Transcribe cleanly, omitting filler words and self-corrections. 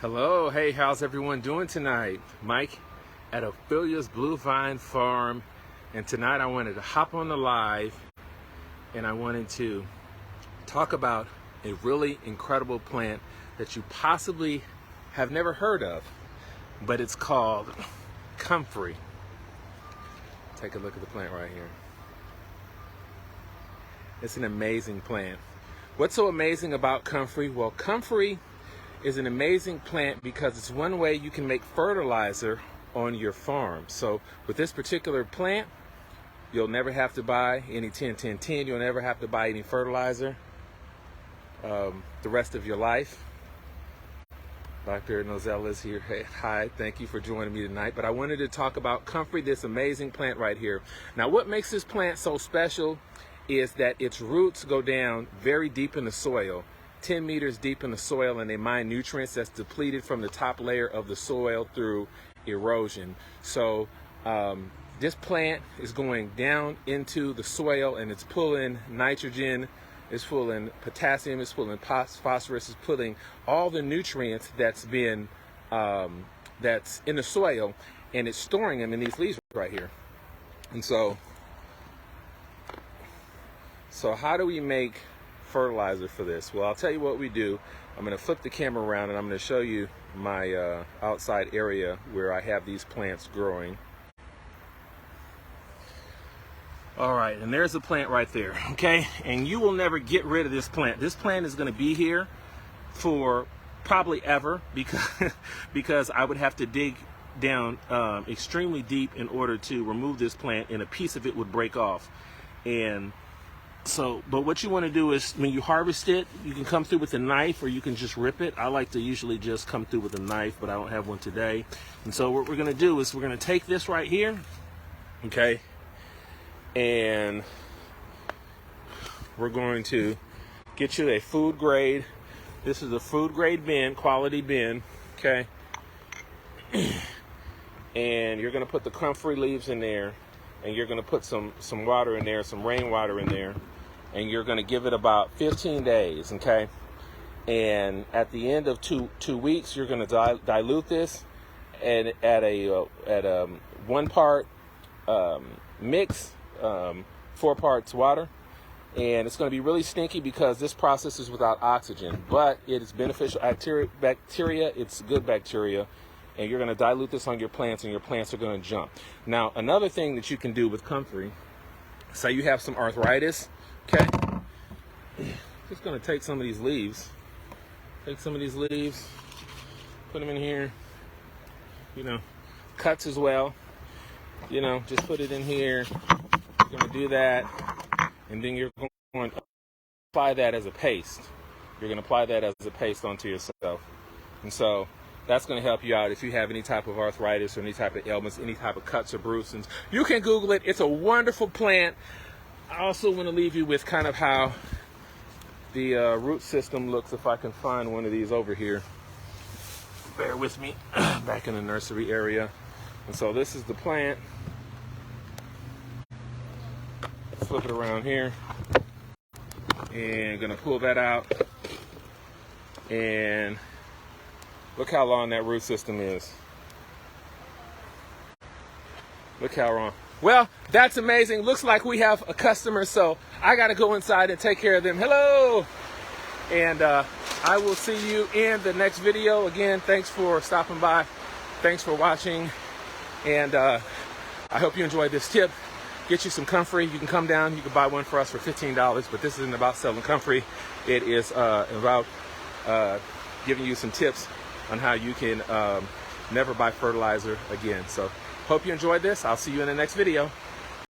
Hello, hey, how's everyone doing tonight? Mike at Ophelia's Blue Vine Farm, and tonight I wanted to hop on the live and I wanted to talk about a really incredible plant that you possibly have never heard of, but it's called comfrey. Take a look at the plant right here. It's an amazing plant. What's so amazing about comfrey? Well, comfrey is an amazing plant because it's one way you can make fertilizer on your farm. So with this particular plant, you'll never have to buy any 10-10-10. You'll never have to buy any fertilizer the rest of your life. Dr. Nozella is here. Hey, hi, thank you for joining me tonight. But I wanted to talk about comfrey, this amazing plant right here. Now, what makes this plant so special is that its roots go down very deep in the soil, 10 meters deep in the soil, and they mine nutrients that's depleted from the top layer of the soil through erosion. So this plant is going down into the soil and it's pulling nitrogen, it's pulling potassium, it's pulling phosphorus, it's pulling all the nutrients that's in the soil, and it's storing them in these leaves right here. And so how do we make fertilizer for this? Well, I'll tell you what we do. I'm going to flip the camera around and I'm going to show you my outside area where I have these plants growing. All right, and there's the plant right there, okay? And you will never get rid of this plant. This plant is going to be here for probably ever because I would have to dig down extremely deep in order to remove this plant, and a piece of it would break off. And so, but what you want to do is when you harvest it, you can come through with a knife or you can just rip it. I like to usually just come through with a knife, but I don't have one today. And so what we're going to do is we're going to take this right here, okay, and we're going to get you a food grade. This is a food grade bin, quality bin, okay, and you're going to put the comfrey leaves in there, and you're going to put some water in there, some rainwater in there, and you're going to give it about 15 days, okay? And at the end of two weeks, you're going to dilute this and at a 1 part mix, 4 parts water, and it's going to be really stinky because this process is without oxygen, but it is beneficial bacteria. It's good bacteria. And you're going to dilute this on your plants, and your plants are going to jump. Now, another thing that you can do with comfrey, say you have some arthritis, okay? Just going to take some of these leaves. Take some of these leaves, put them in here. You know, cuts as well. You know, just put it in here. You're going to do that, and then you're going to apply that as a paste. You're going to apply that as a paste onto yourself. And so that's going to help you out if you have any type of arthritis or any type of ailments, any type of cuts or bruisings. You can Google it. It's a wonderful plant. I also want to leave you with kind of how the root system looks, if I can find one of these over here. Bear with me. Back in the nursery area. And so this is the plant. Flip it around here. And going to pull that out. And look how long that root system is. Look how long. Well, that's amazing. Looks like we have a customer, so I got to go inside and take care of them. Hello! And I will see you in the next video. Again, thanks for stopping by. Thanks for watching. And I hope you enjoyed this tip. Get you some comfrey. You can come down. You can buy one for us for $15. But this isn't about selling comfrey. It is about giving you some tips on how you can never buy fertilizer again. So hope you enjoyed this. I'll see you in the next video.